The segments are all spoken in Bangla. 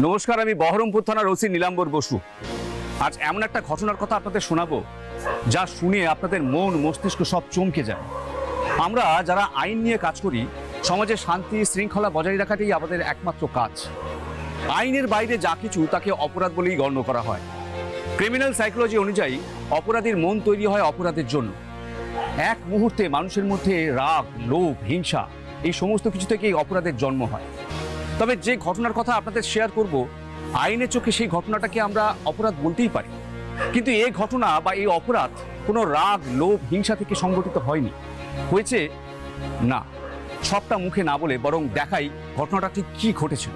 নমস্কার, আমি বহরমপুর থানার ওসি নীলাম্বর বসু। আজ এমন একটা ঘটনার কথা আপনাদের শোনাবো যা শুনে আপনাদের মন মস্তিষ্ক সব চমকে যায়। আমরা যারা আইন নিয়ে কাজ করি, সমাজে শান্তি শৃঙ্খলা বজায় রাখাটাই আমাদের একমাত্র কাজ। আইনের বাইরে যা কিছু তাকে অপরাধ বলেই গণ্য করা হয়। ক্রিমিনাল সাইকোলজি অনুযায়ী অপরাধীর মন তৈরি হয় অপরাধের জন্য। এক মুহূর্তে মানুষের মধ্যে রাগ, লোভ, হিংসা এই সমস্ত কিছু থেকেই অপরাধের জন্ম হয়। তবে যে ঘটনার কথা আপনাদের শেয়ার করব, আইনের চোখে সেই ঘটনাটাকে আমরা অপরাধ বলতেই পারি, কিন্তু এই ঘটনা বা এই অপরাধ কোনো রাগ, লোভ, হিংসা থেকে সংগঠিত হয়নি। হয়েছে না, সবটা মুখে না বলে বরং দেখাই ঘটনাটা ঠিক কি ঘটেছিল।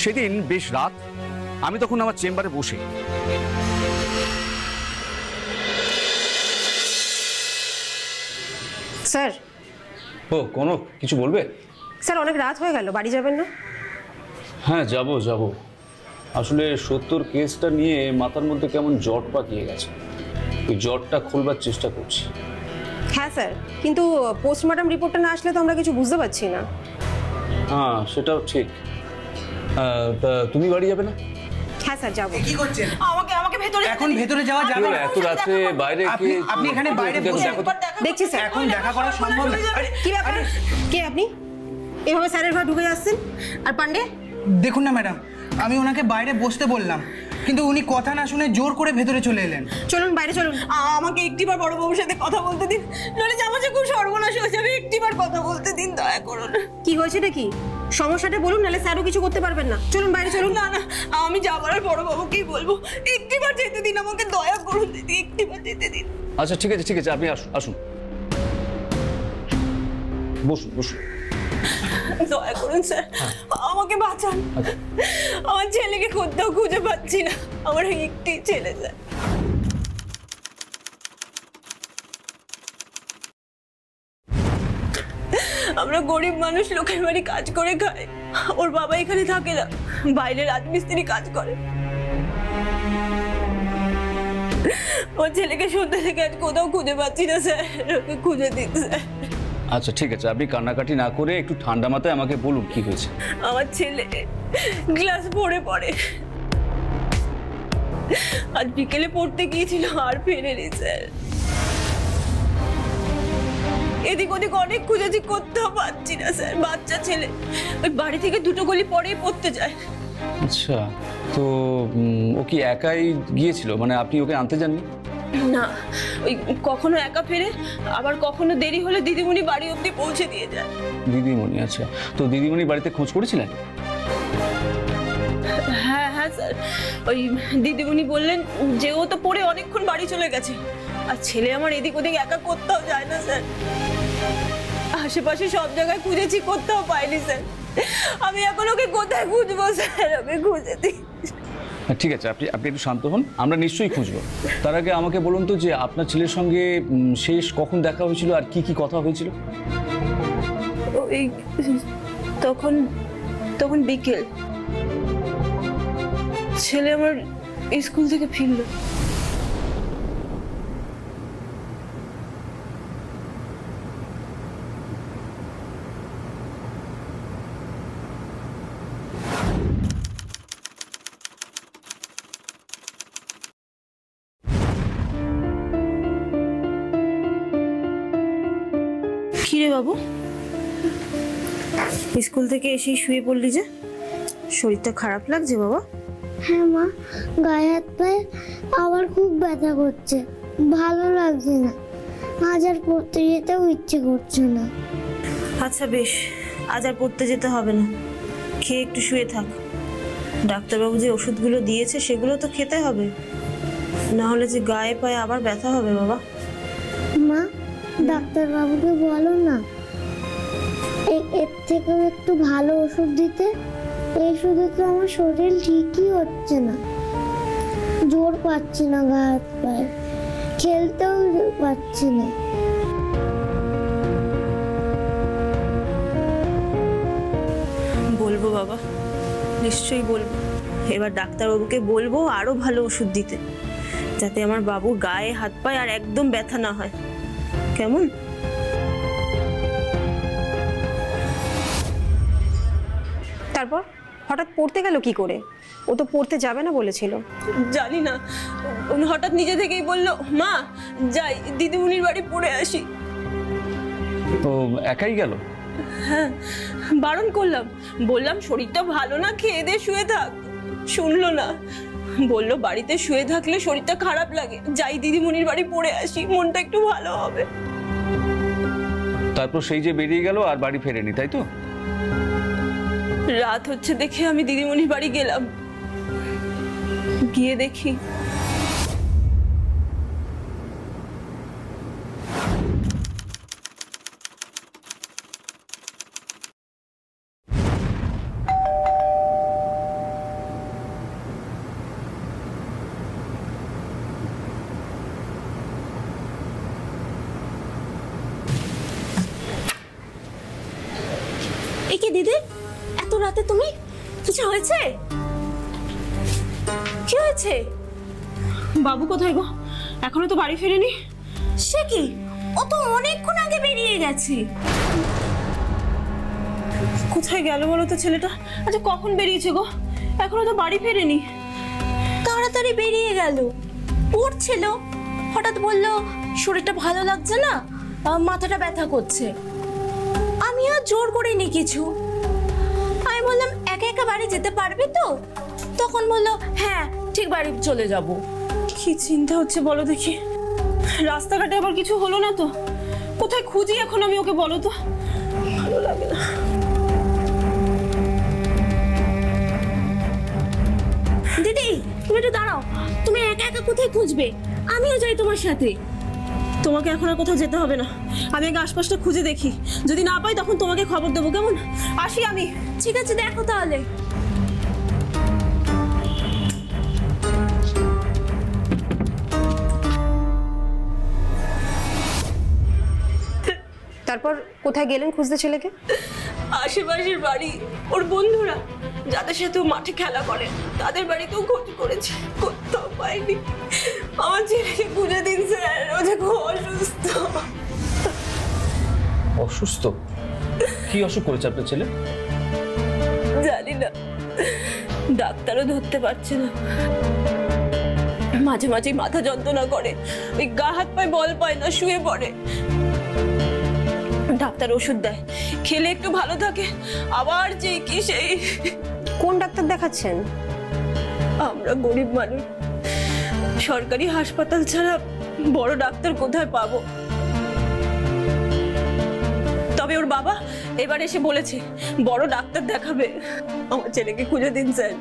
সেদিন বেশ রাত, আমি তখন আমার চেম্বারে বসে। স্যার। ও, কোনো কিছু বলবে? স্যার, অনেক রাত হয়ে গেল, বাড়ি যাবেন না? হ্যাঁ, যাব। আসলে সত্যর কেসটা নিয়ে মাথার মধ্যে কেমন জট পাকিয়ে গেছে, ওই জটটা খোলবার চেষ্টা করছি। হ্যাঁ স্যার, কিন্তু পোস্টমর্টম রিপোর্টটা না আসলে তো আমরা কিছু বুঝতে পারছি না। হ্যাঁ, সেটাও ঠিক। তা তুমি বাড়ি যাবে না? হ্যাঁ স্যার, যাবো। কি করছেন? আমাকে ভেতরে, এখন ভেতরে যাওয়া যাবে না। এত রাতে বাইরে আপনি এখানে বাইরে বসে দেখছি স্যার, এখন দেখা করা সম্ভব না। কি ব্যাপার? কে আপনি এভাবে স্যারের ঘরে ঢুকে যাচ্ছেন? আর পান্ডে? দেখুন না ম্যাডাম, আমি ওনাকে বাইরে বসতে বললাম, কিন্তু উনি কথা না শুনে জোর করে ভেতরে চলে এলেন। চলুন বাইরে চলুন। আমাকে একটিবার বড় বাবুর সাথে কথা বলতে দিন, নইলে আমার যে খুব সর্বনাশ হয়ে যাবে। একটিবার কথা বলতে দিন, দয়া করুন। কি হয়েছে নাকি? সমস্যাটা বলুন, নাহলে স্যারও কিছু করতে পারবেন না। চলুন বাইরে চলুন। না, আমি যাবার আর বড় বাবুকেই বলবো। একটিবার যেতে দিন, আমাকে দয়া করুন দিদি, একটিবার যেতে দিন। আচ্ছা, ঠিক আছে, আপনি আসুন। বসুন। দয়া করুন স্যার, আমাকে বাঁচান। আমার ছেলেকে কোথাও খুঁজে পাচ্ছি না, আমার একটি ছেলে স্যার। আমরা গরিব মানুষ, লোকের বাড়ি কাজ করে খাই। ওর বাবা এখানে থাকে না, বাইরে রাজমিস্ত্রি কাজ করে। ওর ছেলেকে সন্ধ্যা থেকে আজ কোথাও খুঁজে পাচ্ছি না স্যার, ওকে খুঁজে দিন স্যার। আচ্ছা, ঠিক আছে, আপনি কান্নাকাটি না করে একটু ঠান্ডা মাথায় আমাকে বলুন কি হয়েছে। আমার ছেলে ক্লাস 4-এ পড়ে, আজ বিকেলে পড়তে গিয়েছিল আর ফেরেনি স্যার। এদিক ওদিক অনেক খুঁজেছি, কোথাও পাচ্ছি না স্যার। বাচ্চা ছেলে, ওই বাড়ি থেকে 2 গলি পরেই পড়তে যায়। আচ্ছা, তো ও কি একাই গিয়েছিল? মানে আপনি ওকে আনতে যাননি? না, ওই কখনো একা ফেরে, আবার কখনো দেরি হলে দিদিমণি বাড়ি অবধি পৌঁছে দিয়ে যায়। দিদিমণি? আচ্ছা, তো দিদিমণি বাড়িতে খোঁজ করেছিলেন? হ্যাঁ স্যার, ওই দিদিমণি বললেন যে ও তো পড়ে অনেকক্ষণ বাড়ি চলে গেছে। আর ছেলে আমার এদিক ওদিক একা কোথাও যায় না স্যার। আশেপাশে সব জায়গায় খুঁজেছি, কোথাও পাইনি স্যার। আমি এখন ওকে কোথায় খুঁজবো স্যার? ওকে খুঁজে দিই। ঠিক আছে, আপনি একটু শান্ত হন, আমরা নিশ্চয়ই খুঁজবো। তার আগে আমাকে বলুন তো যে আপনার ছেলের সঙ্গে শেষ কখন দেখা হয়েছিল আর কি কথা হয়েছিল? ওই তখন বিকেল, ছেলে আমার স্কুল থেকে ফিরল। কিরে বাবু, স্কুল থেকে এসেই শুয়ে পড়লি যে? শরীরটা খারাপ লাগছে বাবা? হ্যাঁ মা, গায়ে হাত পায়ে আবার খুব ব্যথা করছে, ভালো লাগছে না। আজ আর পড়তে যেতেও ইচ্ছে করছে না। আচ্ছা বেশ, আজ আর পড়তে যেতে হবে না, খেয়ে একটু শুয়ে থাক। ডাক্তারবাবু যে ওষুধগুলো দিয়েছে সেগুলো তো খেতে হবে, না হলে যে গায়ে পায়ে আবার ব্যথা হবে বাবা। মা, ডাক্তারবাবুকে বলো না এর থেকেও একটু ভালো ওষুধ দিতে। এই শুধু তো আমার শরীর ঠিকই হচ্ছে না, জোর পাচ্ছি না গায়ে হাত পায়ে, খেলতেও পাচ্ছি না। বলবো বাবা, নিশ্চয়ই বলবো। এবার ডাক্তারবাবুকে বলবো আরো ভালো ওষুধ দিতে, যাতে আমার বাবুর গায়ে হাত পায়ে আর একদম ব্যথা না হয়। কেমন? তারপর হঠাৎ পড়তে গেল কি করে? ও তো পড়তে যাবে না বলেছিল। জানি না, উনি হঠাৎ নিজে থেকেই বললো মা যাই দিদিমণির বাড়ি পড়ে আসি। তো একাই গেল? হ্যাঁ, বারণ করলাম, বললাম শরীরটা ভালো না, খেয়ে দিয়ে শুয়ে থাক। শুনলো না, বললো বাড়িতে শুয়ে থাকলে শরীরটা খারাপ লাগে, যাই দিদিমণির বাড়ি পড়ে আসি, মনটা একটু ভালো হবে। তারপর সেই যে বেরিয়ে গেল আর বাড়ি ফেরেনি, তাই তো? রাত হচ্ছে দেখে আমি দিদিমণির বাড়ি গেলাম, গিয়ে দেখি কি দিদি, এত রাতে তুমি? কিছু হয়েছে? কি হয়েছে? বাবু কোথায় গো? এখনো তো বাড়ি ফেরেনি। সে কি, ও তো অনেকক্ষণ আগে বেরিয়ে গেছে। কোথায় গেল বলো তো ছেলেটা? আচ্ছা কখন বেরিয়েছে গো? এখনো তো বাড়ি ফেরেনি। তাড়াতাড়ি বেরিয়ে গেল, পড়ছিল, হঠাৎ বললো শরীরটা ভালো লাগছে না, মাথাটা ব্যথা করছে। আমি আর জোর করিনি কিছু, আমি বললাম একা একা বাড়ি যেতে পারবি তো? তখন বললো হ্যাঁ ঠিক, বাড়ি চলে যাব। কি চিন্তা হচ্ছে বলো দেখি, রাস্তাঘাটে আবার কিছু হলো না তো? কোথায় খুঁজি এখন আমি ওকে, বলো তো? ভালো লাগে না। দিদি তুমি একটু দাঁড়াও, তুমি একা একা কোথায় খুঁজবে? আমিও যাই তোমার সাথে। তোমাকে এখন আর কোথাও যেতে হবে না, আমি আগে আশপাশটা খুঁজে দেখি, যদি না পাই তখন তোমাকে খবর দেবো, কেমন? আসি আমি। ঠিক আছে, দেখো তাহলে। তারপর কোথায় গেলেন খুঁজতে ছেলেকে? আশেপাশের বাড়ি, ওর বন্ধুরা যাদের সাথে ও মাঠে খেলা করে তাদের বাড়িতেও খোঁজ করেছে, কোথাও পাইনি। আমার ছেলেকে খুঁজে দিন স্যার, ও যে খুব অসুস্থ। অসুস্থ? কি অসুখ করেছে আপনার ছেলে? জানি না, ডাক্তারও ধরতে পারছে না। মাঝে মাঝে মাথা যন্ত্রণা করে, ওই গা হাত পায়ে বল পায় না, শুয়ে পড়ে। ডাক্তার ওষুধ দেয়, খেলে একটু ভালো থাকে, আবার যে কি সেই। কোন ডাক্তার দেখাচ্ছেন? আমরা গরিব মানুষ, সরকারি হাসপাতাল ছাড়া বড় ডাক্তার কোথায় পাবো? তবে ওর বাবা এবার এসে বলেছে বড় ডাক্তার দেখাবে। আমার ছেলেকে খুঁজে দিন স্যার,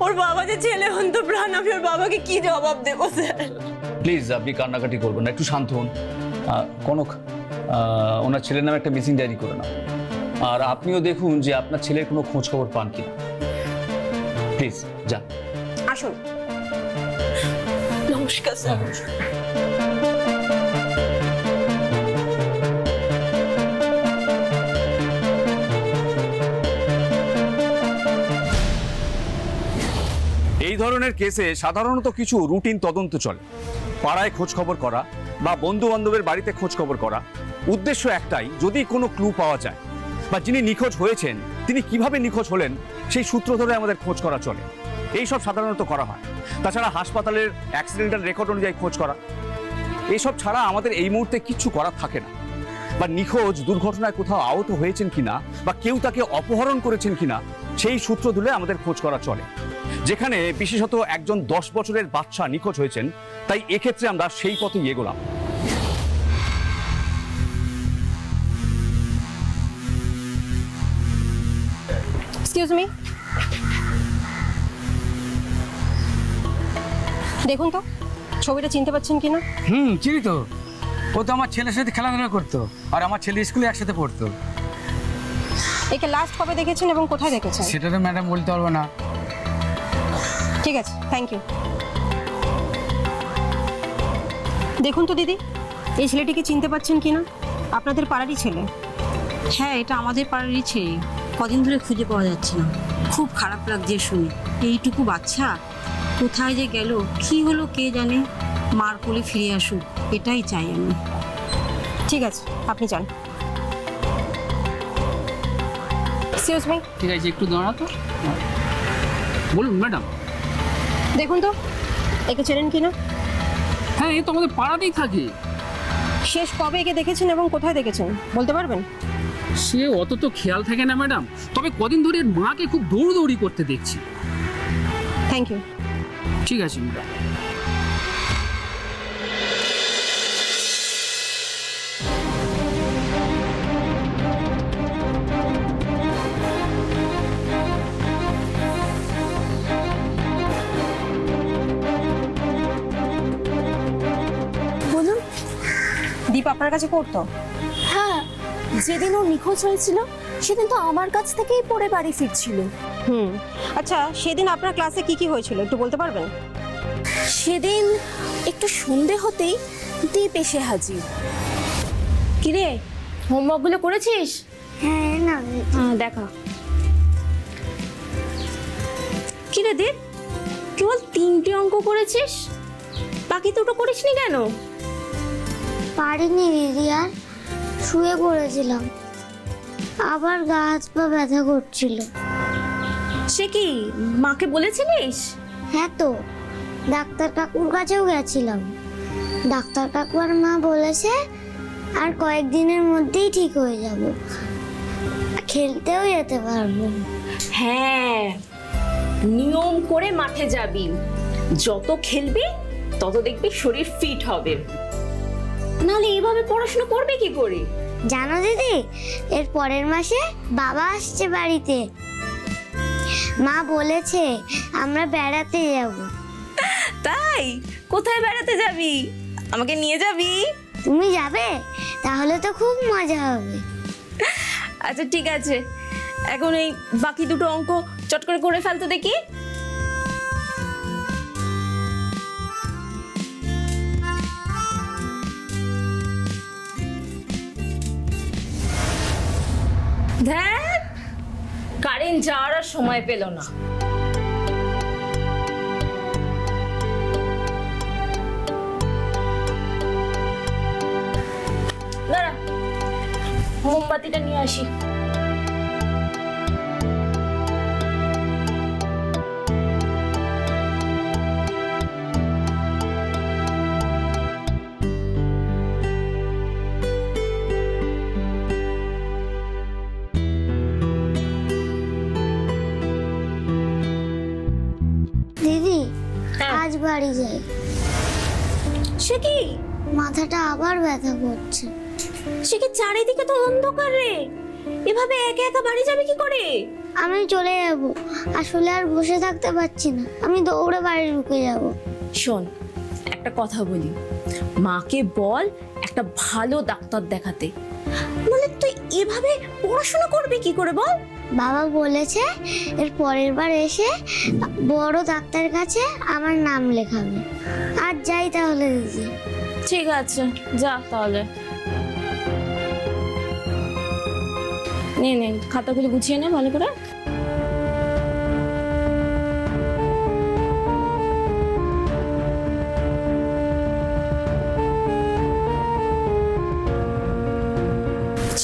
ওর বাবা যে ছেলে অন্তপ্রাণ, আমি ওর বাবাকে কি জবাব দেবো স্যার? প্লিজ আপনি কান্নাকাটি করবেন না, একটু শান্ত হন। কনক, ওনার ছেলের নামে একটা মিসিং ডায়েরি করে নাও, আর আপনিও দেখুন যে আপনার ছেলের কোনো খোঁজ খবর পান কিনা। প্লিজ যান। আসুন। নমস্কার স্যার। এই ধরনের কেসে সাধারণত কিছু রুটিন তদন্ত চলে। পাড়ায় খোঁজ খবর করা বা বন্ধু বান্ধবের বাড়িতে খোঁজ খবর করা, উদ্দেশ্য একটাই, যদি কোনো ক্লু পাওয়া যায় বা যিনি নিখোঁজ হয়েছেন তিনি কিভাবে নিখোঁজ হলেন সেই সূত্র ধরে আমাদের খোঁজ করা চলে। এইসব সাধারণত করা হয়। তাছাড়া হাসপাতালের অ্যাক্সিডেন্টাল রেকর্ড অনুযায়ী খোঁজ করা, এইসব ছাড়া আমাদের এই মুহূর্তে কিচ্ছু করার থাকে না। বা নিখোঁজ দুর্ঘটনায় কোথাও আহত হয়েছেন কিনা বা কেউ তাকে অপহরণ করেছেন কিনা সেই সূত্র ধরে আমাদের খোঁজ করা চলে। যেখানে বিশেষত একজন 10 বছরের বাচ্চা নিখোঁজ হয়েছেন, তাই এক্ষেত্রে আমরা সেই পথেই এগোলাম। এক্সকিউজ মি, দেখুন তো ছবিটা চিনতে পারছেন কিনা? চিনি তো, ও তো আমার ছেলের সাথে খেলাধুলা করতো, আর আমার ছেলে স্কুলে একসাথে পড়তো। একে লাস্ট কবে দেখেছেন এবং কোথায় দেখেছেন? সেটা তো ম্যাডাম বলতে পারবো না। ঠিক আছে, থ্যাংক ইউ। দেখুন তো দিদি, এই ছেলেটিকে চিনতে পারছেন কিনা? আপনাদের পাড়ারই ছেলে। হ্যাঁ, এটা আমাদের পাড়ারই ছেলে। কদিন ধরে খুঁজে পাওয়া যাচ্ছে না, খুব খারাপ লাগছে শুনে। এইটুকু বাচ্চা কোথায় যে গেল, কি হলো কে জানে। মার কোলে ফিরে আসুক, এটাই চাই আমি। ঠিক আছে, আপনি যান। এক্সকিউজ মি, ঠিক আছে, একটু দাঁড়া তো। বলুন ম্যাডাম। দেখুন তো একে চেনেন কিনা। হ্যাঁ, এ তো আমাদের পাড়াতেই থাকে। শেষ কবে একে দেখেছেন এবং কোথায় দেখেছেন বলতে পারবেন? সে অত তো খেয়াল থাকে না ম্যাডাম, তবে কদিন ধরে এর মাকে খুব দৌড়দৌড়ি করতে দেখছি। Thank you. ঠিক আছে ম্যাডাম। বলুন। দীপ আপনার কাছে পড়তো? হ্যাঁ, যেদিন ও নিখোঁজ হয়েছিল সেদিন তো আমার কাছ থেকেই পড়ে বাড়ি ফিরছিল। আচ্ছা, সেদিন আপনার ক্লাসে কি কি হয়েছিল একটু বলতে পারবেন? সেদিন একটু সন্ধে হতেই দীপ এসে হাজির। কিরে, হোমওয়ার্কগুলো করেছিস? হ্যাঁ না, হ্যাঁ, দেখা। কিরে দীপ, কেবল 3টে অঙ্ক করেছিস, বাকি দুটো করিসনি কেন? পারিনি দিদি, আর শুয়ে পড়েছিলাম, আবার গা হাত পা ব্যথা করছিল। সে কি, মাকে বলেছিলিস? হ্যাঁ তো, ডাক্তার কাকুর কাছেও গেছিলাম। ডাক্তার কাকু আর মা বলেছে আর কয়েকদিনের মধ্যেই ঠিক হয়ে যাব, খেলতেও যেতে পারবো। হ্যাঁ, নিয়ম করে মাঠে যাবি, যত খেলবি তত দেখবি শরীর ফিট হবে, নাহলে এভাবে পড়াশোনা করবে কি করে? জানো দিদি, এর পরের মাসে বাবা আসছে বাড়িতে, মা বলেছে আমরা বেড়াতে যাব। তাই? কোথায় বেড়াতে যাবি? আমাকে নিয়ে যাবি? তুমি যাবে? তাহলে তো খুব মজা হবে। আচ্ছা ঠিক আছে, এখন এই বাকি দুটো অঙ্ক চট করে ফেলতে দেখি। ধ্যান, কারেন্ট যাওয়ার আর সময় পেল না। দাঁড়া, মোমবাতিটা নিয়ে আসি। দিদি, হ্যাঁ। আজ বাড়ি যাই। সে কি, মাথাটা আবার ব্যথা করছে। সে কি, চারিদিকে তো অন্ধকার রে, এভাবে একা একা বাড়ি যাবে কি করে? আমি চলে যাব, আসলে আর বসে থাকতে পারছি না, আমি দৌড়ে বাড়ি ঢুকে যাব। শোন, একটা কথা বলি, মাকে বল একটা ভালো ডাক্তার দেখাতে, মানে তুই এভাবে পড়াশোনা করবি কি করে বল? বাবা বলেছে এর পরের বার এসে বড় ডাক্তারের কাছে আমার নাম লেখাবে। আর যাই তাহলে দিদি। ঠিক আছে, যা তাহলে। নে খাতাগুলো গুছিয়ে নে ভালো করে।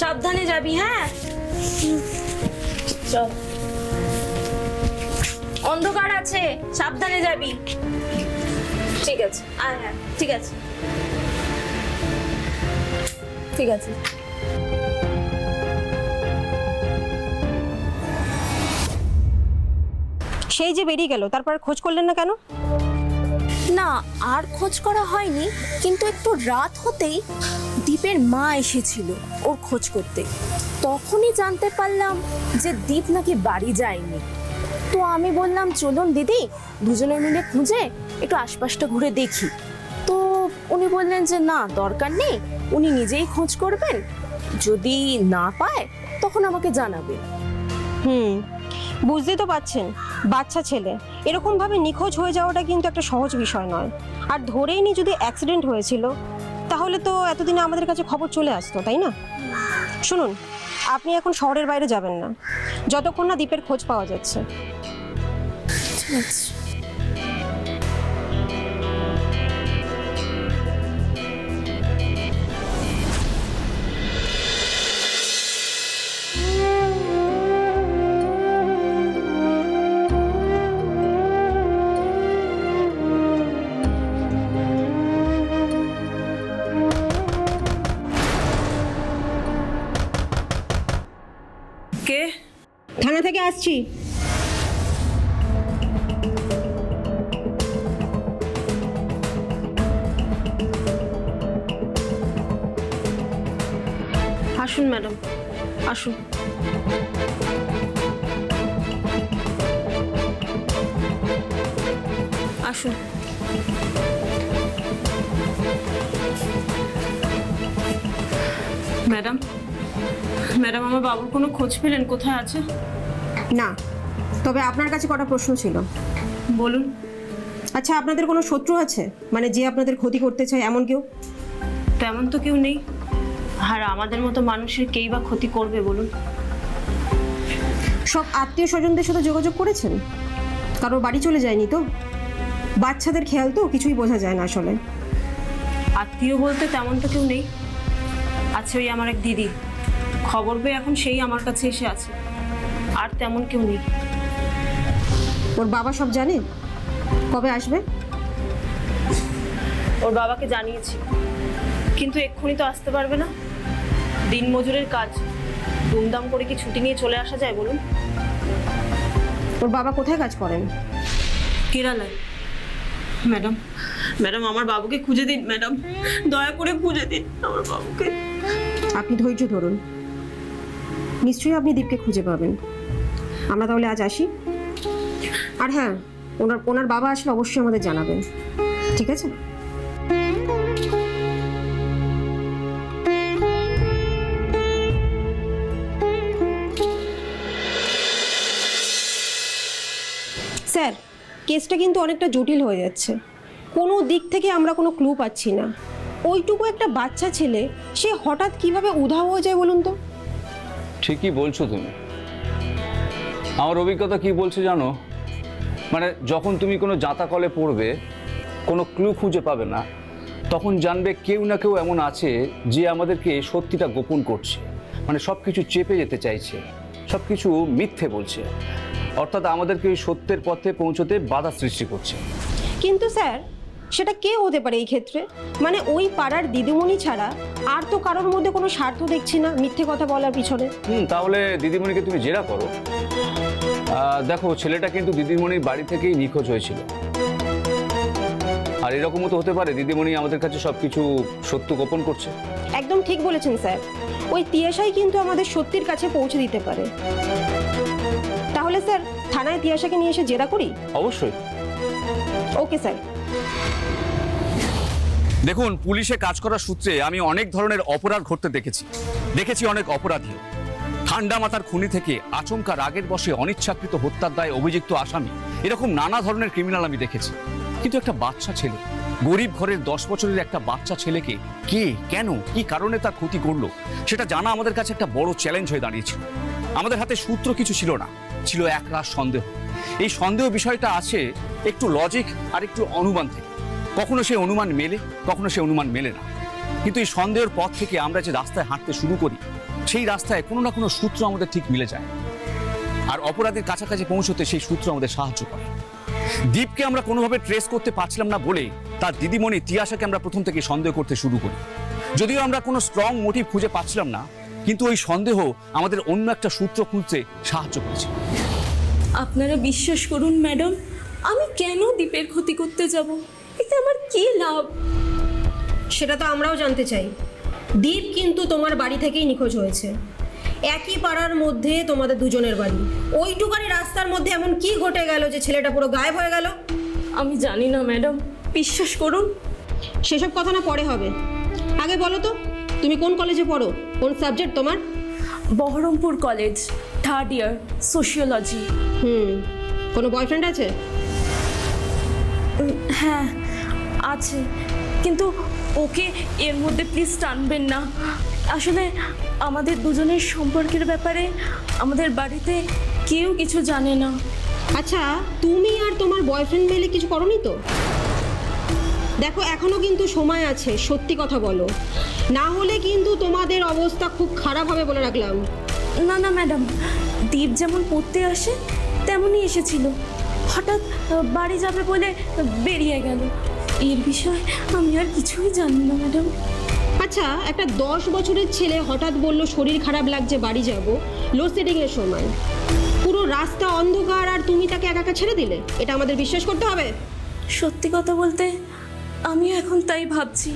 সাবধানে যাবি, হ্যাঁ? চল, অন্ধকার আছে, সাবধানে যাবি। ঠিক আছে, আর হ্যাঁ ঠিক আছে, ঠিক আছে। সেই যে বেরিয়ে গেল, তারপর খোঁজ করলেন না কেন? না, আর খোঁজ করা হয়নি, কিন্তু একটু রাত হতেই দীপের মা এসেছিল ওর খোঁজ করতে। তখনই জানতে পারলাম যে দীপ নাকি বাড়ি যায়নি। তো আমি বললাম চলুন দিদি, দুজনে মিলে খুঁজে একটু আশপাশটা ঘুরে দেখি। তো উনি বললেন যে না, দরকার নেই, উনি নিজেই খোঁজ করবেন, যদি না পায় তখন আমাকে জানাবে। বুঝতে তো পারছেন, বাচ্চা ছেলে এরকম ভাবে নিখোঁজ হয়ে যাওয়াটা কিন্তু একটা সহজ বিষয় নয়। আর ধরেই নি যদি অ্যাক্সিডেন্ট হয়েছিল তাহলে তো এতদিনে আমাদের কাছে খবর চলে আসতো, তাই না? শুনুন, আপনি এখন শহরের বাইরে যাবেন না যতক্ষণ না দীপের খোঁজ পাওয়া যাচ্ছে। ঠিক আছে। থেকে আসছি। আসুন ম্যাডাম, আসুন। আসুন। ম্যাডাম, ম্যাডাম আমার বাবুর কোনো খোঁজ পেলেন? কোথায় আছে? না, তবে আপনার কাছে কটা প্রশ্ন ছিল। বলুন। আচ্ছা, আপনাদের কোনো শত্রু আছে, মানে যে আপনাদের ক্ষতি করতে চায় এমন কেউ? তেমন তো কেউ নেই, আর আমাদের মতো মানুষের কেই বা ক্ষতি করবে বলুন? সব আত্মীয় স্বজনদের সাথে যোগাযোগ করেছেন? কারোর বাড়ি চলে যায়নি তো? বাচ্চাদের খেয়াল তো কিছুই বোঝা যায় না আসলে। আত্মীয় বলতে তেমন তো কেউ নেই, আছে ওই আমার এক দিদি, খবর পেয়ে এখন সেই আমার কাছে এসে আছে, আর তেমন কেউ নেই। ওর বাবা সব জানে? কবে আসবে? ওর বাবাকে জানিয়েছি, কিন্তু এক্ষুনি তো আসতে পারবে না, দিনমজুরের কাজ, দুমদাম করে কি ছুটি নিয়ে চলে আসা যায় বলুন? ওর বাবা কোথায় কাজ করেন? কেরালায়। ম্যাডাম, ম্যাডাম আমার বাবুকে খুঁজে দিন ম্যাডাম, দয়া করে খুঁজে দিন আমার বাবুকে। আপনি ধৈর্য ধরুন, নিশ্চয়ই আপনি দীপকে খুঁজে পাবেন। আমরা তাহলে আজ আসি। আর হ্যাঁ, ওনার বাবা আসলে অবশ্যই আমাদের জানাবেন, ঠিক আছে? স্যার, কেসটা কিন্তু অনেকটা জটিল হয়ে যাচ্ছে, কোনো দিক থেকে আমরা কোনো ক্লু পাচ্ছি না। ওইটুকু একটা বাচ্চা ছেলে, সে হঠাৎ কিভাবে উধাও হয়ে যায় বলুন তো? ঠিকই বলছো তুমি। আমার অভিজ্ঞতা কি বলছে জানো, মানে যখন তুমি কোনো জাতা কলে পড়বে, কোনো ক্লু খুঁজে পাবে না, তখন জানবে কেউ না কেউ এমন আছে যে আমাদেরকে সত্যিটা গোপন করছে, মানে সব কিছু চেপে যেতে চাইছে, সব কিছু মিথ্যে বলছে, অর্থাৎ আমাদেরকে ওই সত্যের পথে পৌঁছতে বাধা সৃষ্টি করছে। কিন্তু স্যার, সেটা কে হতে পারে এই ক্ষেত্রে? মানে ওই পাড়ার দিদিমণি ছাড়া আর তো কারোর মধ্যে কোনো স্বার্থ দেখছি না মিথ্যে কথা বলার পিছনে। তাহলে দিদিমণিকে তুমি জেরা করো। দেখো, ছেলেটা কিন্তু দিদিমণির বাড়ি থেকেই নিখোঁজ হয়েছিল, আর এরকমও তো হতে পারে দিদিমণি আমাদের কাছে সবকিছু সত্য গোপন করছে। একদম ঠিক বলেছেন স্যার, ওই তিয়াশাই কিন্তু আমাদের সত্যির কাছে পৌঁছে দিতে পারে। তাহলে স্যার, থানায় তিয়াশাকে নিয়ে এসে জেরা করি? অবশ্যই। Okay sir. দেখুন, পুলিশে কাজ করার সূত্রে আমি অনেক ধরনের অপরাধ ঘটতে দেখেছি অনেক অপরাধীও। ঠান্ডা মাথার খুনি থেকে আচমকা রাগের বশে অনিচ্ছাকৃত হত্যার দায়ে অভিযুক্ত আসামি, এরকম নানা ধরনের ক্রিমিনাল আমি দেখেছি। কিন্তু একটা বাচ্চা ছেলে, গরিব ঘরের 10 বছরের একটা বাচ্চা ছেলেকে কে, কেন, কি কারণে তার ক্ষতি করলো, সেটা জানা আমাদের কাছে একটা বড় চ্যালেঞ্জ হয়ে দাঁড়িয়েছিল। আমাদের হাতে সূত্র কিছু ছিল না, ছিল একরাশ সন্দেহ। এই সন্দেহ বিষয়টা আছে একটু লজিক আর একটু অনুমান থেকে। কখনো সে অনুমান মেলে, কখনো সে অনুমান মেলে না। কিন্তু এই সন্দেহের পথ থেকে আমরা যে রাস্তায় হাঁটতে শুরু করি, সেই রাস্তায় কোনো না কোনো সূত্র আমাদের ঠিক মিলে যায়, আর অপরাধের কাছাকাছি পৌঁছতে সেই সূত্র আমাদের সাহায্য করে। দীপকে আমরা কোনোভাবে ট্রেস করতে পারছিলাম না বলে তার দিদিমণি তিয়াশাকে আমরা প্রথম থেকে সন্দেহ করতে শুরু করি। যদিও আমরা কোনো স্ট্রং মোটিভ খুঁজে পাচ্ছিলাম না, কিন্তু ওই সন্দেহ আমাদের অন্য একটা সূত্র খুঁজতে সাহায্য করেছে। আপনারা বিশ্বাস করুন ম্যাডাম, আমি কেন দীপের ক্ষতি করতে যাব? এতে আমার কি লাভ? সেটা তো আমরাও জানতে চাই। দীপ কিন্তু তোমার বাড়ি থেকেই নিখোঁজ হয়েছে, একই পাড়ার মধ্যে তোমাদের দুজনের বাড়ি। ওইটুকানি রাস্তার মধ্যে এমন কি ঘটে গেল যে ছেলেটা পুরো গায়েব হয়ে গেল? আমি জানি না ম্যাডাম, বিশ্বাস করুন। সেসব কথা না পরে হবে, আগে বলো তো তুমি কোন কলেজে পড়ো, কোন সাবজেক্ট তোমার? বহরমপুর কলেজ, 3rd ইয়ার, সোশিওলজি। কোনো বয়ফ্রেন্ড আছে? হ্যাঁ আছে, কিন্তু ওকে এর মধ্যে প্লিজ টানবেন না। আসলে আমাদের দুজনের সম্পর্কের ব্যাপারে আমাদের বাড়িতে কেউ কিছু জানে না। আচ্ছা, তুমি আর তোমার বয়ফ্রেন্ড মিলে কিছু করোনি তো? দেখো, এখনো কিন্তু সময় আছে, সত্যি কথা বলো, না হলে কিন্তু তোমাদের অবস্থা খুব খারাপ হবে বলে রাখলাম। না না ম্যাডাম, দীপ যেমন পড়তে আসে তেমনই এসেছিল, হঠাৎ বাড়ি যাবে বলে বেরিয়ে গেল। এর বিষয়ে আমি আর কিছুই জানি না ম্যাডাম। আচ্ছা, একটা 10 বছরের ছেলে হঠাৎ বলল শরীর খারাপ লাগছে, বাড়ি যাব, লোডশেডিংয়ের সময়, পুরো রাস্তা অন্ধকার আর তুমি তাকে একা একা ছেড়ে দিলে, এটা আমাদের বিশ্বাস করতে হবে? সত্যি কথা বলতে আমিও এখন তাই ভাবছি।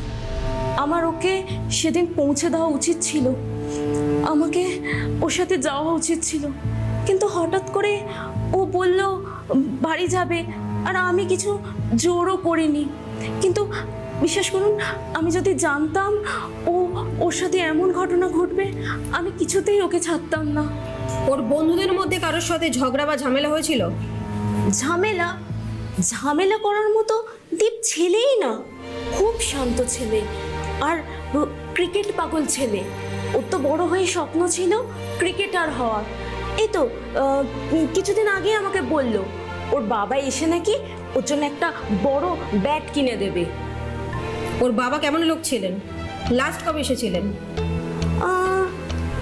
আমার ওকে সেদিন পৌঁছে দেওয়া উচিত ছিল, আমাকে ওর সাথে যাওয়া উচিত ছিল, কিন্তু হঠাৎ করে ও বলল বাড়ি যাবে, আর আমি কিছু জোরও করিনি। কিন্তু বিশ্বাস করুন, আমি যদি জানতাম ওর সাথে এমন ঘটনা ঘটবে, আমি কিছুতেই ওকে ছাড়তাম না। ওর বন্ধুদের মধ্যে কারোর সাথে ঝগড়া বা ঝামেলা হয়েছিল? ঝামেলা করার মতো দীপ ছেলেই না, খুব শান্ত ছেলে আর ক্রিকেট পাগল ছেলে। ওর তো বড় হয়ে স্বপ্ন ছিল ক্রিকেটার হওয়ার। এই তো কিছুদিন আগে আমাকে বলল ওর বাবা এসে নাকি ওর জন্য একটা বড় ব্যাট কিনে দেবে। ওর বাবা কেমন লোক ছিলেন? লাস্ট কবে এসেছিলেন?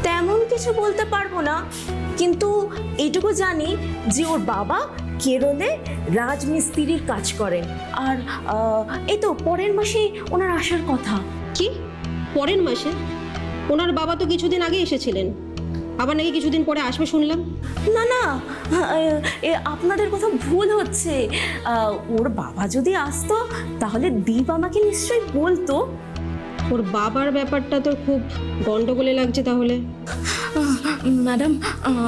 তেমন কিছু বলতে পারবো না, কিন্তু এইটুকু জানি যে ওর বাবা কেরলে রাজমিস্ত্রির কাজ করেন, আর এই তো পরের মাসেই ওনার আসার কথা। কি পরের মাসে? ওনার বাবা তো কিছুদিন আগে এসেছিলেন, আবার নাকি কিছুদিন পরে আসবে শুনলাম। না না, আপনাদের কথা ভুল হচ্ছে। ওর বাবা যদি আসতো তাহলে দীপ আমাকে নিশ্চয়ই বলতো। ওর বাবার ব্যাপারটা তো খুব গন্ডগোলে লাগছে তাহলে। ম্যাডাম,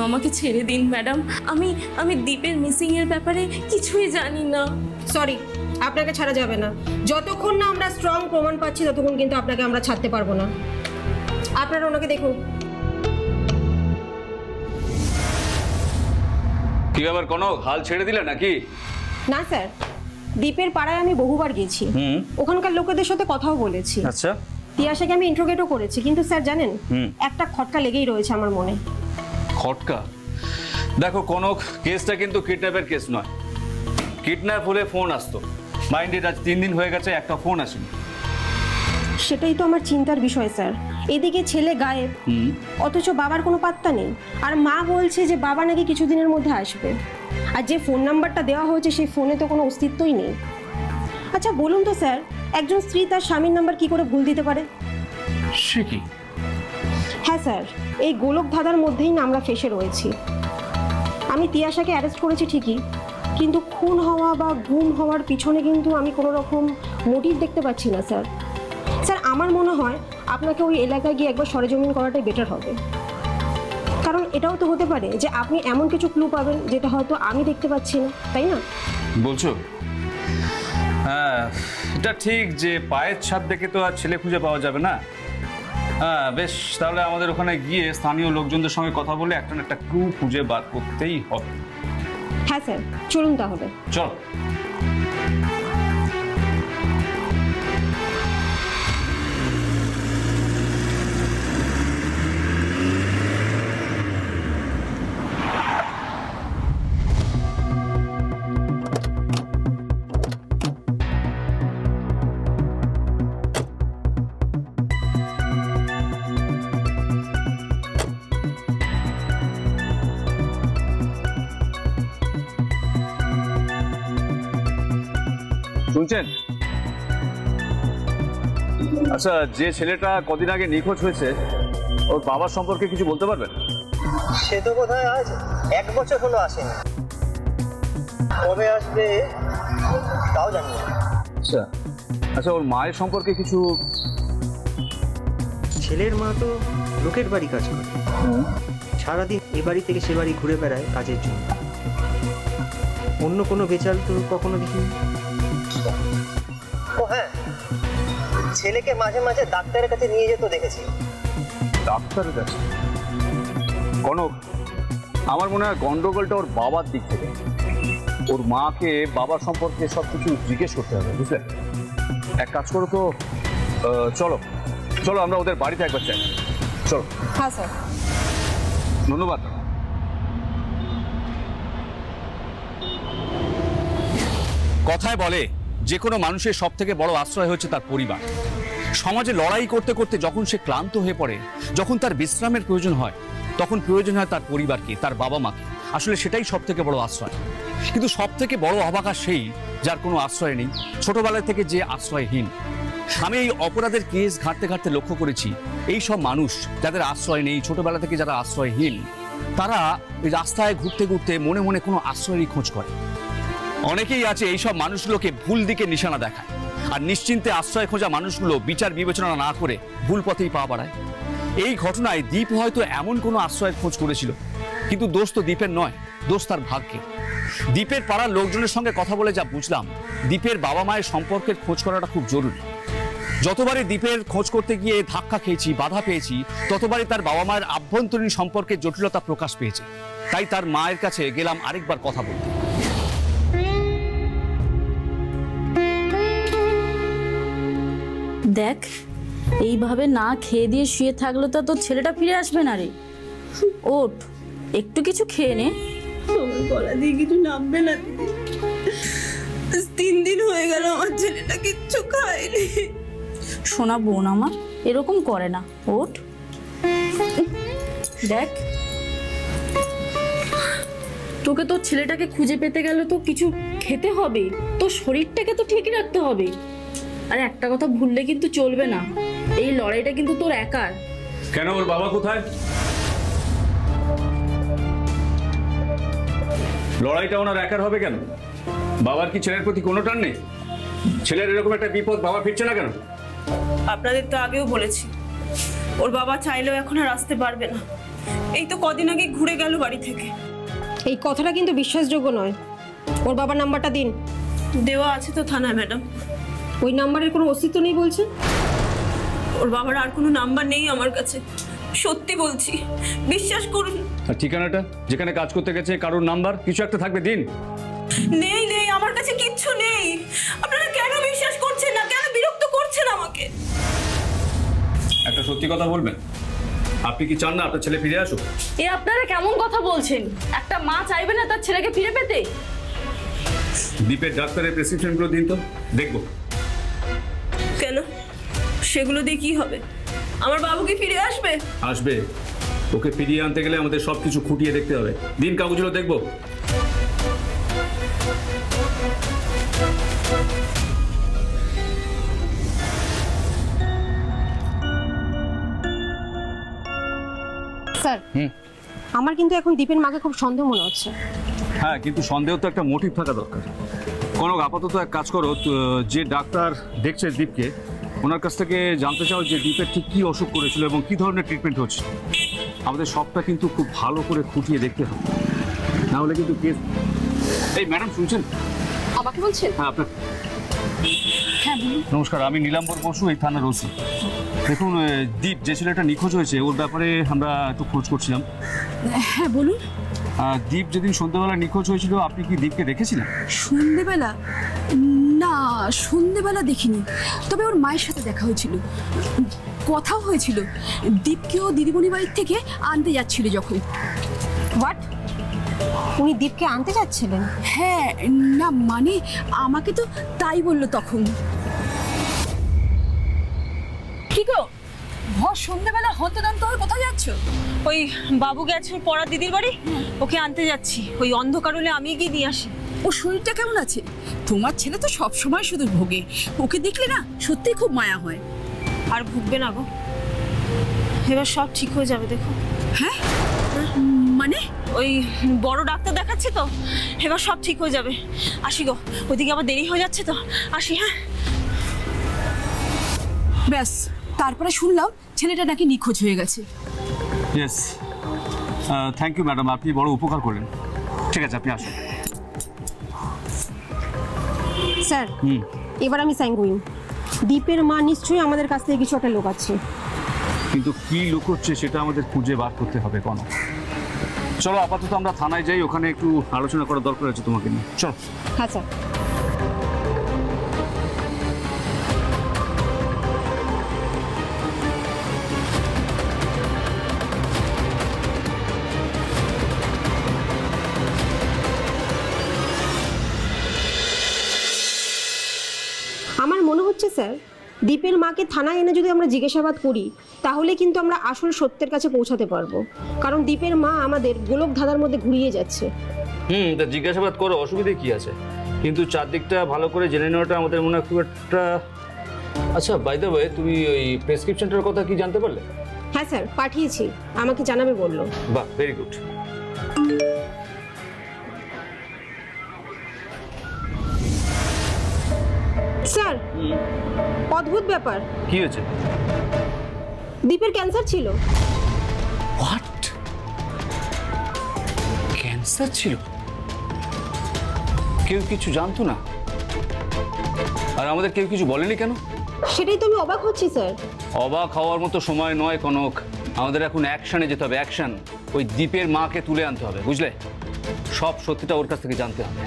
আমাকে ছেড়ে দিন ম্যাডাম, আমি দীপের মিসিং এর ব্যাপারে কিছুই জানি না। সরি, আপনাকে ছাড়া যাবে না। যতক্ষণ না আমরা স্ট্রং প্রমাণ পাচ্ছি ততক্ষণ কিন্তু আপনাকে আমরা ছাড়তে পারবো না। আপনারা ওনাকে দেখুন। কি ব্যাপার কনক, হাল ছেড়ে দিলে নাকি? না স্যার, দ্বীপের পাড়ায় আমি বহুবার গেছি, ওখানকার লোকেদের সাথে কথাও বলেছি। আচ্ছা, তিয়াশাকে আমি ইন্ট্রোগেটও করেছি, কিন্তু স্যার জানেন একটা খটকা লেগেই রয়েছে আমার মনে। খটকা? দেখো কনক, কেসটা কিন্তু কিডন্যাপের কেস নয়। কিডন্যাপ হলে ফোন আসতো, মাইন্ডেড আজ 3 দিন হয়ে গেছে, একটা ফোন আসেনি। সেটাই তো আমার চিন্তার বিষয় স্যার। এদিকে ছেলে গায়েব, অথচ বাবার কোনো পাত্তা নেই, আর মা বলছে যে বাবা নাকি কিছুদিনের মধ্যে আসবে। আর যে ফোন নাম্বারটা দেওয়া হয়েছে সেই ফোনে তো কোনো অস্তিত্বই নেই। আচ্ছা বলুন তো স্যার, একজন স্ত্রী তার স্বামীর নাম্বার কি করে ভুল দিতে পারে? সে কি? হ্যাঁ স্যার, এই গোলক ধাঁধার মধ্যেই না আমরা ফেসে রয়েছি। আমি তিয়াশাকে অ্যারেস্ট করেছি ঠিকই, কিন্তু খুন হওয়া বা গুম হওয়ার পিছনে কিন্তু আমি কোনো রকম মোটিভ দেখতে পাচ্ছি না স্যার। স্যার আমার মনে হয় আপনাকে ওই এলাকায় গিয়ে একবার সরেজমিন করাটাই বেটার হবে, কারণ এটাও তো হতে পারে যে আপনি এমন কিছু ক্লু পাবেন যেটা হয়তো আমি দেখতে পাচ্ছি না, তাই না? বলছো? হ্যাঁ, এটা ঠিক যে পায়ের ছাপ দেখে তো আর ছেলে খুঁজে পাওয়া যাবে না। হ্যাঁ বেশ, তাহলে আমাদের ওখানে গিয়ে স্থানীয় লোকজনদের সঙ্গে কথা বলে একটা না একটা ক্লু খুঁজে বার করতেই হবে। হ্যাঁ স্যার, চলুন তাহলে। চল। শুনছেন? আচ্ছা, যে ছেলেটা কদিন আগে নিখোঁজ হয়েছে ওর বাবার সম্পর্কে কিছু বলতে পারবেন? সে তো বোধহয় আজ 1 বছর হলো আসেনি, কবে আসবে তাও জানি না। আচ্ছা আচ্ছা, ওর মায়ের সম্পর্কে কিছু? ছেলের মা তো লোকের বাড়ি কাজ করে, সারাদিন এ বাড়ি থেকে সে বাড়ি ঘুরে বেড়ায় কাজের জন্য। অন্য কোনো বেচাল তো কখনো দেখিনি। ও হ্যাঁ, ছেলেকে মাঝে মাঝে ডাক্তারের কাছে নিয়ে যেত দেখেছি। ডাক্তারের কাছে? কনক, আমার মনে হয় গন্ডগোলটা ওর বাবার দিক থেকে। ওর মাকে বাবার সম্পর্কে সব কিছু জিজ্ঞেস করতে হবে, বুঝলেন? এক কাজ করো তো, চলো চলো আমরা ওদের বাড়িতে একবার যাই। চলো। হ্যাঁ স্যার। ধন্যবাদ। কথায় বলে যে কোনো মানুষের সব থেকে বড় আশ্রয় হচ্ছে তার পরিবার। সমাজে লড়াই করতে করতে যখন সে ক্লান্ত হয়ে পড়ে, যখন তার বিশ্রামের প্রয়োজন হয়, তখন প্রয়োজন হয় তার পরিবারকে, তার বাবা মাকে। আসলে সেটাই সব থেকে বড় আশ্রয়। কিন্তু সব থেকে বড় অবাকা সেই যার কোনো আশ্রয় নেই, ছোটবেলা থেকে যে আশ্রয়হীন। আমি এই অপরাধের কেস ঘাঁটতে ঘাঁটতে লক্ষ্য করেছি এই সব মানুষ যাদের আশ্রয় নেই, ছোটবেলা থেকে যারা আশ্রয়হীন, তারা এই রাস্তায় ঘুরতে ঘুরতে মনে মনে কোনো আশ্রয়েরই খোঁজ করে। অনেকেই আছে এইসব মানুষগুলোকে ভুল দিকে নিশানা দেখায়, আর নিশ্চিন্তে আশ্রয় খোঁজা মানুষগুলো বিচার বিবেচনা না করে ভুল পথেই পা বাড়ায়। এই ঘটনায় দীপ হয়তো এমন কোনো আশ্রয়ের খোঁজ করেছিল, কিন্তু দোষ তো দীপের নয়, দোষ তার ভাগ্যে। দীপের পাড়ার লোকজনের সঙ্গে কথা বলে যা বুঝলাম, দীপের বাবা মায়ের সম্পর্কের খোঁজ করাটা খুব জরুরি। যতবারই দীপের খোঁজ করতে গিয়ে ধাক্কা খেয়েছি, বাধা পেয়েছি, ততবারই তার বাবা মায়ের আভ্যন্তরীণ সম্পর্কের জটিলতা প্রকাশ পেয়েছে। তাই তার মায়ের কাছে গেলাম আরেকবার কথা বলতে। দেখ, এইভাবে না খেয়ে দিয়ে শুয়ে থাকলে তো তোর ছেলেটা ফিরে আসবে না রে। ওঠ, একটু কিছু খেয়ে নে। আমার গলা দিয়ে কিছু নামবে না দিদি। 3 দিন হয়ে গেল আমার ছেলেটা কিচ্ছু খায়নি। শোনা বোন আমার এরকম করে না, ওঠ। দেখ, তোকে তোর ছেলেটাকে খুঁজে পেতে গেলে তো কিছু খেতে হবে, তোর শরীরটাকে তো ঠিকই রাখতে হবে। আর একটা কথা ভুললে কিন্তু চলবে না, এই লড়াইটা কিন্তু তোর একার। কেন, ওর বাবা কোথায়? লড়াইটা ওনার একার হবে কেন? বাবার কি ছেলের প্রতি কোনো টান নেই? ছেলের এরকম একটা বিপদ, বাবা ফিরছে না কেন? আপনাদের তো আগেও বলেছি, ওর বাবা চাইলেও এখন আর আসতে পারবে না। এই তো কদিন আগে ঘুরে গেল বাড়ি থেকে। এই কথাটা কিন্তু বিশ্বাসযোগ্য নয়। ওর বাবার নাম্বারটা দিন। দেওয়া আছে তো থানায় ম্যাডাম। ওই নাম্বারের কোনো অস্তিত্ব নেই বলছেন? ওর বাবার আর কোনো নাম্বার নেই আমার কাছে, সত্যি বলছি, বিশ্বাস করুন। আর ঠিকানাটা, যেখানে কাজ করতে গেছে, কারোর নাম্বার কিছু একটা থাকবে, দিন। নেই নেই, আমার কাছে কিচ্ছু নেই। আপনারা কেন বিশ্বাস করছেন না? কেন বিরক্ত করছেন আমাকে? একটা সত্যি কথা বলবেন, আপনি কি চান না আপনার ছেলে ফিরে আসুক? এ আপনারা কেমন কথা বলছেন? একটা মা চাইবে না তার ছেলেকে ফিরে পেতে? দীপের ডাক্তারের প্রেসক্রিপশনগুলো দিন তো, দেখবো। কেন, সেগুলো দিয়ে কি হবে? আমার বাবু কি ফিরে আসবে? আসবে। ওকে ফিরিয়ে আনতে গেলে আমাদের সবকিছু খুঁটিয়ে দেখতে হবে। দিন, কাগজগুলো দেখবো। স্যার, আমার কিন্তু এখন দীপের মাকে খুব সন্দেহ মনে হচ্ছে। হ্যাঁ, কিন্তু সন্দেহ তো একটা মোটিভ থাকা দরকার। কনক, আপাতত এক কাজ করো, যে ডাক্তার দেখছে দীপকে, ওনার কাছ থেকে জানতে চাও যে দীপের ঠিক কী অসুখ করেছিল এবং কী ধরনের ট্রিটমেন্ট হচ্ছে। আমাদের সবটা কিন্তু খুব ভালো করে খুঁটিয়ে দেখতে হবে, না হলে কিন্তু কেস। এই ম্যাডাম শুনছেন? আমাকে বলছেন? হ্যাঁ, আপনার। হ্যাঁ বলুন। নমস্কার, আমি নীলাম্বর বসু, এই থানার ওসি। দেখুন, দীপ যে ছেলেটা নিখোঁজ হয়েছে, ওর ব্যাপারে আমরা একটু খোঁজ করছিলাম। হ্যাঁ বলুন। দীপ যেদিন সন্ধ্যেবেলা নিখোঁজ হয়েছিল, আপনি কি দীপকে দেখেছিলেন? সন্ধেবেলা? না, সন্ধেবেলা দেখিনি, তবে ওর মায়ের সাথে দেখা হয়েছিল, কথাও হয়েছিল। দীপকেও দিদিমণি বাড়ির থেকে আনতে যাচ্ছিল যখন। হোয়াট? উনি দীপকে আনতে যাচ্ছিলেন? হ্যাঁ, না মানে আমাকে তো তাই বললো তখন। কি গো, ভর সন্ধ্যেবেলা হন্তদন্ত হয়ে কোথায় যাচ্ছ? ওই বাবু গেছে ওর পড়া দিদির বাড়ি, ওকে আনতে যাচ্ছি। ওই অন্ধকার হলে আমি গিয়ে নিয়ে আসি। ওর শরীরটা কেমন আছে? তোমার ছেলে তো সব সময় শুধু ভোগে, ওকে দেখলে না সত্যি খুব মায়া হয়। আর ভুগবে না গো, এবার সব ঠিক হয়ে যাবে, দেখো। হ্যাঁ মানে? ওই বড় ডাক্তার দেখাচ্ছি তো, এবার সব ঠিক হয়ে যাবে। আসি গো, ওইদিকে আবার দেরি হয়ে যাচ্ছে তো, আসি। হ্যাঁ, ব্যাস, তারপরে শুনলাম ছেলেটা নাকি নিখোঁজ হয়ে গেছে। ইয়েস, থ্যাংক ইউ ম্যাডাম, আপনি বড় উপকার করলেন। ঠিক আছে, আপনি আসুন। স্যার, এবার আমি স্যাঙ্গুইন। দীপের মা নিশ্চয়ই আমাদের কাছ থেকে কিছু একটা লুকাচ্ছে। কিন্তু কি লুকোচ্ছে সেটা আমাদের খুঁজে বার করতে হবে। কোনো চলো, আপাতত আমরা থানায় যাই, ওখানে একটু আলোচনা করার দরকার আছে তোমাকে নিয়ে। চলো। হ্যাঁ স্যার। আমার মনে হচ্ছে স্যার, দীপের মাকে থানায় এনে যদি আমরা জিজ্ঞাসাবাদ করি, তাহলে কিন্তু আমরা আসল সত্যের কাছে পৌঁছাতে পারবো। কারণ দীপের মা আমাদের গোলক ধাঁধার মধ্যে ঘুরিয়ে যাচ্ছে। তা জিজ্ঞাসাবাদ করো, অসুবিধে কি আছে? কিন্তু চারদিকটা ভালো করে জেনে নেওয়াটা আমাদের মনে হয় খুব একটা। আচ্ছা, বাই দ্য ওয়ে, তুমি ওই প্রেসক্রিপশনটার কথা কি জানতে পারলে? হ্যাঁ স্যার, পাঠিয়েছি, আমাকে জানাবে বললো। বাহ, ভেরি গুড। স্যার, অদ্ভুত ব্যাপার। কি হয়েছে? দীপের ক্যান্সার ছিল। হোয়াট? ক্যান্সার ছিল? কেউ কিছু জানতো না? আর আমাদের কেউ কিছু বলেনি কেন? সেটাই তো আমি অবাক হচ্ছি স্যার। অবাক হওয়ার মতো সময় নয় কনক, আমাদের এখন অ্যাকশনে যেতে হবে, অ্যাকশন। ওই দীপের মাকে তুলে আনতে হবে, বুঝলে? সব সত্যিটা ওর কাছ থেকে জানতে হবে।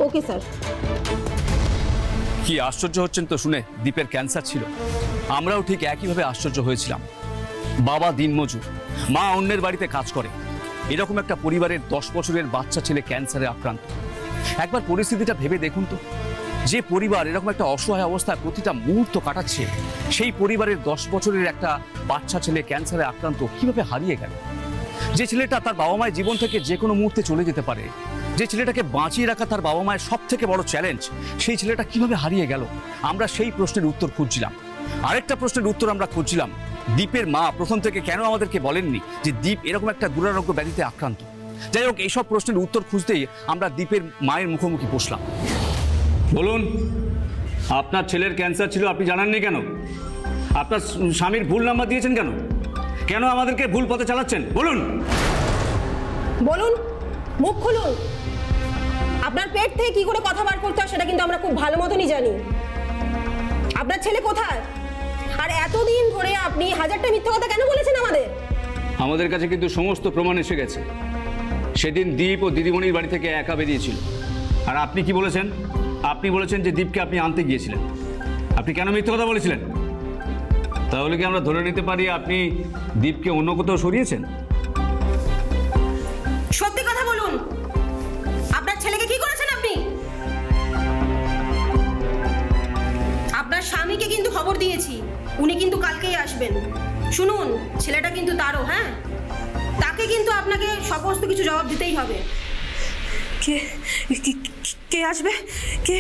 Okay sir. কি আশ্চর্য হচ্ছেন তো শুনে, দীপের ক্যান্সার ছিল। আমরাও ঠিক একইভাবে আশ্চর্য হয়েছিলাম। বাবা দিনমজুর, মা অন্যের বাড়িতে কাজ করে, এরকম একটা পরিবারের 10 বছরের বাচ্চা ছেলে ক্যান্সারে আক্রান্ত। একবার পরিস্থিতিটা ভেবে দেখুন তো, যে পরিবার এরকম একটা অসহায় অবস্থায় প্রতিটা মুহূর্ত কাটাচ্ছে, সেই পরিবারের 10 বছরের একটা বাচ্চা ছেলে ক্যান্সারে আক্রান্ত কিভাবে হারিয়ে গেল। যে ছেলেটা তার বাবা মায়ের জীবন থেকে যে কোনো মুহূর্তে চলে যেতে পারে, যে ছেলেটাকে বাঁচিয়ে রাখা তার বাবা মায়ের সব থেকে বড় চ্যালেঞ্জ, সেই ছেলেটা কিভাবে হারিয়ে গেল। আমরা সেই প্রশ্নের উত্তর খুঁজছিলাম। আরেকটা প্রশ্নের উত্তর আমরা খুঁজছিলাম, দীপের মা প্রথম থেকে কেন আমাদেরকে বলেননি যে দীপ এরকম একটা দুরারোগ্য ব্যাধিতে আক্রান্ত। যাই হোক, এইসব প্রশ্নের উত্তর খুঁজতেই আমরা দীপের মায়ের মুখোমুখি বসলাম। বলুন, আপনার ছেলের ক্যান্সার ছিল, আপনি জানাননি কেন? আপনার স্বামীর ভুল নাম্বার দিয়েছেন কেন? কেন আমাদেরকে ভুল পথে চালাচ্ছেন? বলুন বলুন, মুখ খুলুন। আপনার পেট থেকে কি করে কথা বার করতে হয় সেটা কিন্তু আমরা খুব ভালো মতনই জানি। আপনার ছেলে কোথায়? আর এতদিন ধরে আপনি হাজারটা মিথ্যা কথা কেন বলেছেন আমাদের? আমাদের কাছে কিন্তু সমস্ত প্রমাণ এসে গেছে। সেদিন দীপ ও দিদিমণির বাড়ি থেকে একা বেরিয়েছিল। আর আপনি কি বলেছেন? আপনি বলেছেন যে দীপকে আপনি আনতে গিয়েছিলেন। আপনি কেন মিথ্যা কথা বলেছিলেন? তাহলে কি আমরা ধরে নিতে পারি আপনি দীপকে অন্য কোথাও সরিয়েছেন? সত্যি কথা বলুন, আপনার ছেলেকে কি করেছেন আপনি? আপনার স্বামীকে কিন্তু খবর দিয়েছি, উনি কিন্তু কালকেই আসবেন। শুনুন, ছেলেটা কিন্তু তারও, হ্যাঁ, তাকে কিন্তু আপনাকে সমস্ত কিছু জবাব দিতেই হবে। কে কে আসবে? কে?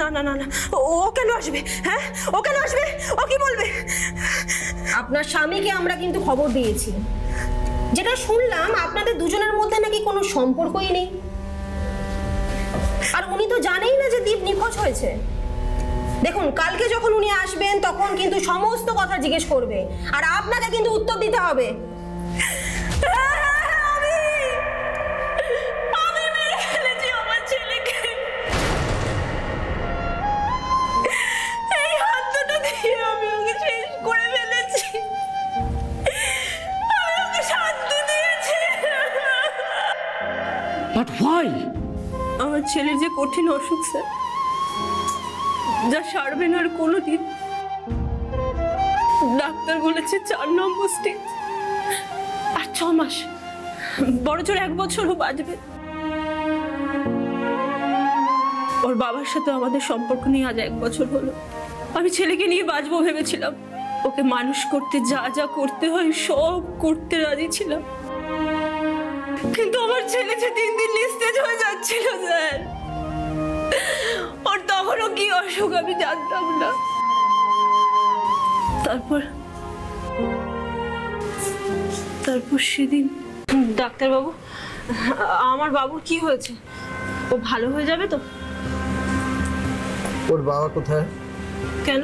না না না না, ও কেন আসবে? হ্যাঁ, ও কেন আসবে? ও কি বলবে? আপনার স্বামীকে আমরা কিন্তু খবর দিয়েছি। যেটা শুনলাম, আপনাদের দুজনের মধ্যে নাকি কোনো সম্পর্কই নেই। আর উনি তো জানেই না যে দীপ নিখোঁজ হয়েছে। দেখুন, কালকে যখন উনি আসবেন তখন কিন্তু সমস্ত কথা জিজ্ঞেস করবে, আর আপনাকে কিন্তু উত্তর দিতে হবে। আমি মেরে ফেলেছি আমার ছেলেকে। এই হাত দুটো দিয়ে আমি ওকে শেষ করে ফেলেছি। আমি ওকে শান্তি দিয়েছি। But why? আমার ছেলের যে কঠিন অসুখ স্যার, যা সারবে না আর কোনোদিন। ডাক্তার বলেছে 4 নম্বর স্টেজ, আর 6 মাস, বড় জোর 1 বছরও বাঁচবে। ওর বাবার সাথে আমাদের সম্পর্ক নিয়ে আজ 1 বছর হলো। আমি ছেলেকে নিয়ে বাঁচবো ভেবেছিলাম। ওকে মানুষ করতে যা যা করতে হয় সব করতে রাজি ছিলাম। কিন্তু আমার ছেলে যে দিন দিন নিস্তেজ হয়ে যাচ্ছিল স্যার। ওর তখনও কি অসুখ আমি জানতাম না। তারপর সেদিন ডাক্তারবাবু, আমার বাবুর কি হয়েছে? ও ভালো হয়ে যাবে তো? ওর বাবা কোথায়? কেন?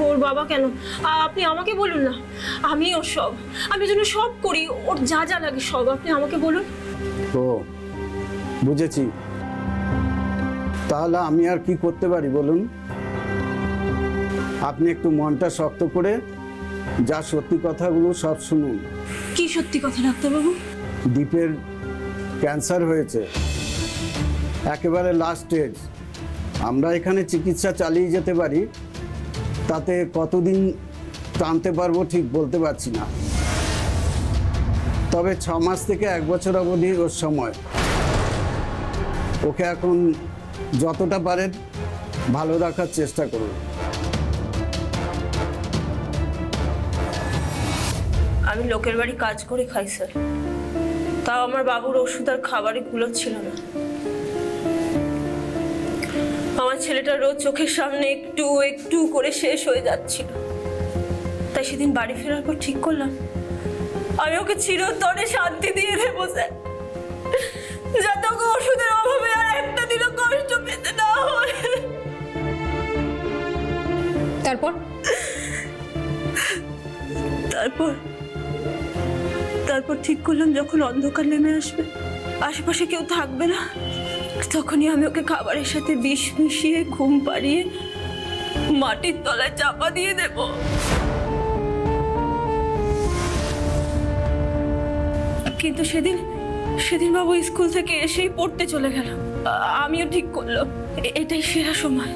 ওর বাবা কেন? আপনি আমাকে বলুন না। আমি ওর সব, আমি জন্য সব করি, ওর যা যা লাগে সব আপনি আমাকে বলুন। ও বুঝেছি। তাহলে আমি আর কি করতে পারি বলুন? আপনি একটু মনটা শক্ত করে যা সত্যি কথাগুলো সব শুনুন। কি সত্যি কথা ডাক্তারবাবু? দীপের ক্যান্সার হয়েছে, একেবারে লাস্ট স্টেজ। আমরা এখানে চিকিৎসা চালিয়ে যেতে পারি, তাতে কতদিন টানতে পারবো ঠিক বলতে পারছি না। তবে 6 মাস থেকে 1 বছর অবধি ওর সময়। ওকে এখন যতটা পারেন ভালো রাখার চেষ্টা করুন। আমি লোকের বাড়ি কাজ করে খাই স্যার, তাও আমার বাবুর ওষুধ আর খাবারে কুলোচ্ছিল না। আমার ছেলেটা রোজ চোখের সামনে একটু একটু করে শেষ হয়ে যাচ্ছিল। তাই সেদিন বাড়ি ফেরার পর ঠিক করলাম আমি ওকে চিরতরে শান্তি দিয়ে দেবো স্যার, যাতে ওকে ওষুধের অভাবে আর একটা দিনও কষ্ট পেতে না হয়। তারপর তারপর তারপর ঠিক করলাম যখন অন্ধকার নেমে আসবে, আশেপাশে কেউ থাকবে না, তখনই আমি ওকে খাবারের সাথে বিষ মিশিয়ে ঘুম পাড়িয়ে মাটির তলায় চাপা দিয়ে দেব। কিন্তু সেদিন বাবু স্কুল থেকে এসেই পড়তে চলে গেল। আমিও ঠিক করলাম এটাই সেরা সময়।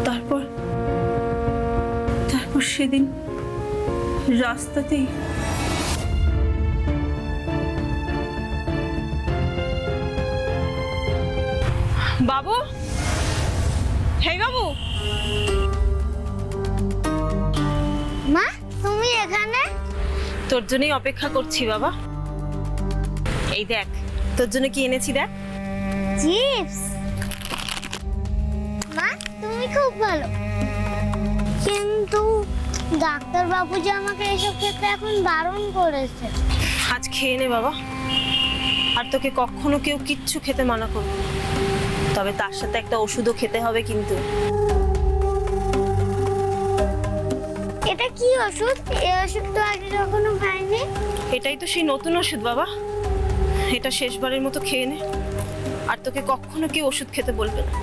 তারপর সেদিন রাস্তাতেই বাবু, হে বাবু। মা তুমি এখানে? তোর জন্যই অপেক্ষা করছি বাবা। এই দেখ তোর জন্য কি এনেছি, দেখ। চিপস? মা তুমি খুব ভালো, কিন্তু ডাক্তার বাবু যে আমাকে এসব খেতে এখন বারণ করেছে। আজ খেয়ে নে বাবা, আর তোকে কখনো কেউ কিচ্ছু খেতে মানা করবে, তবে তার সাথে একটা ওষুধও খেতে হবে কিন্তু। এটা কি ওষুধ? এই ওষুধ তো আগে কখনো খাইনি। এটাই তো সেই নতুন ওষুধ বাবা, এটা শেষবারের মতো খেয়ে নে, আর তোকে কখনো কেউ ওষুধ খেতে বলবে না।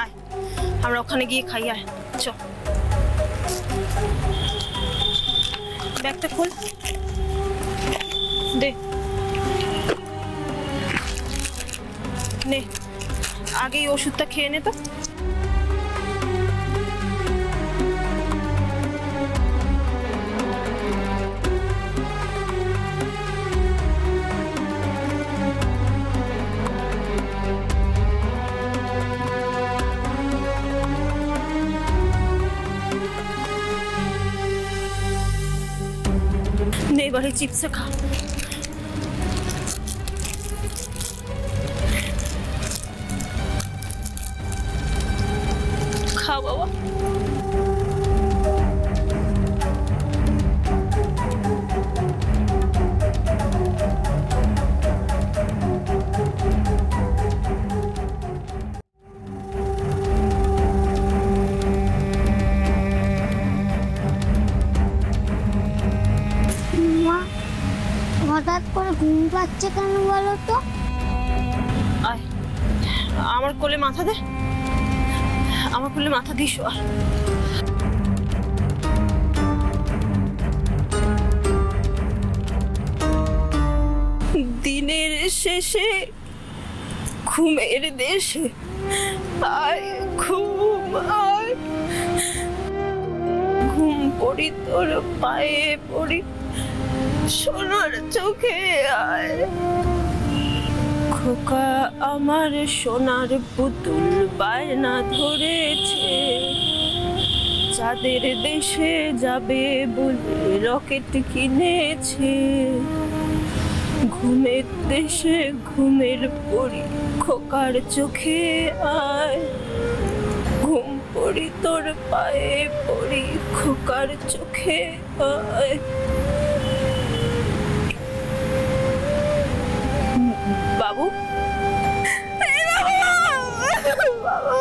আয় আমরা ওখানে গিয়ে খাই, আয় চ। ব্যাগটা খোল, দে নে, আগে এই ওষুধটা খেয়ে নে তো। নে এবারে চিপসে খা। খা বাবা। মা হঠাৎ করে ঘুম পাচ্ছে কেন বলো তো? আয় আমার কোলে মাথা দে, আমার কোলে মাথা দিস। আর দিনের শেষে ঘুমের দেশে আয় ঘুম, আয় ঘুম পড়ি তোর পায়ে পড়ি, সোনার চোখে আয়। খোকা আমার সোনার পুতুল বায়না ধরেছে, চাঁদের দেশে যাবে বলে রকেট কিনেছে। ঘুমের দেশে ঘুমের পড়ি, খোকার চোখে আয়। ঘুম পড়ি তোর পায়ে পড়ি, খোকার চোখে আয়। বাবু, বাবু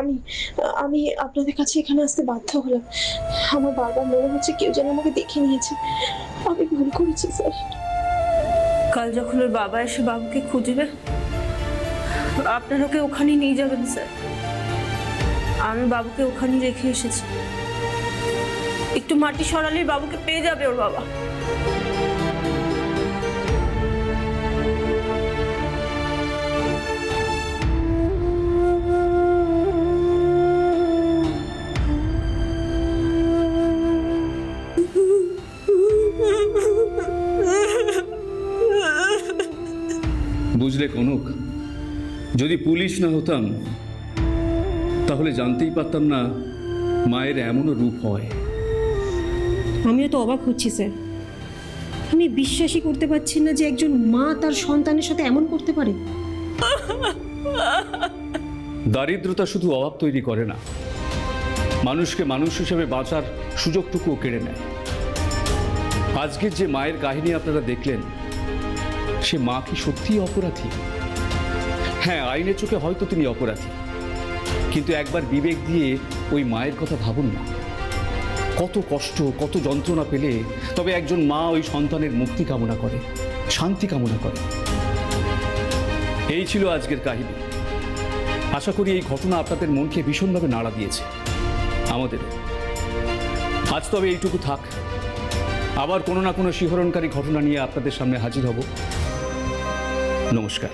পারিনি। আমি আপনাদের কাছে এখানে আসতে বাধ্য হলাম। আমার বারবার মনে হচ্ছে কেউ যেন আমাকে দেখে নিয়েছে। আমি ভুল করেছি স্যার। কাল যখন ওর বাবা এসে বাবুকে খুঁজবে, আপনারা ওকে ওখানে নিয়ে যাবেন স্যার। আমি বাবুকে ওখানে রেখে এসেছি। একটু মাটি সরালে বাবুকে পেয়ে যাবে ওর বাবা। বুঝলে কনক, যদি পুলিশ না হতাম তাহলে জানতেই পারতাম না মায়ের এমনও রূপ হয়। আমিও তো অবাক হচ্ছি স্যার। আমি বিশ্বাসই করতে পারছি না যে একজন মা তার সন্তানের সাথে এমন করতে পারে। দারিদ্রতা শুধু অভাব তৈরি করে না, মানুষকে মানুষ হিসেবে বাঁচার সুযোগটুকুও কেড়ে নেয়। আজকের যে মায়ের কাহিনী আপনারা দেখলেন, সে মা কি সত্যিই অপরাধী? হ্যাঁ, আইনের চোখে হয়তো তিনি অপরাধী, কিন্তু একবার বিবেক দিয়ে ওই মায়ের কথা ভাবুন না। কত কষ্ট, কত যন্ত্রণা পেলে তবে একজন মা ওই সন্তানের মুক্তি কামনা করে, শান্তি কামনা করে। এই ছিল আজকের কাহিনী। আশা করি এই ঘটনা আপনাদের মনকে ভীষণভাবে নাড়া দিয়েছে, আমাদের। আজ তবে এইটুকু থাক। আবার কোনো না কোনো শিহরণকারী ঘটনা নিয়ে আপনাদের সামনে হাজির হব। নমস্কার।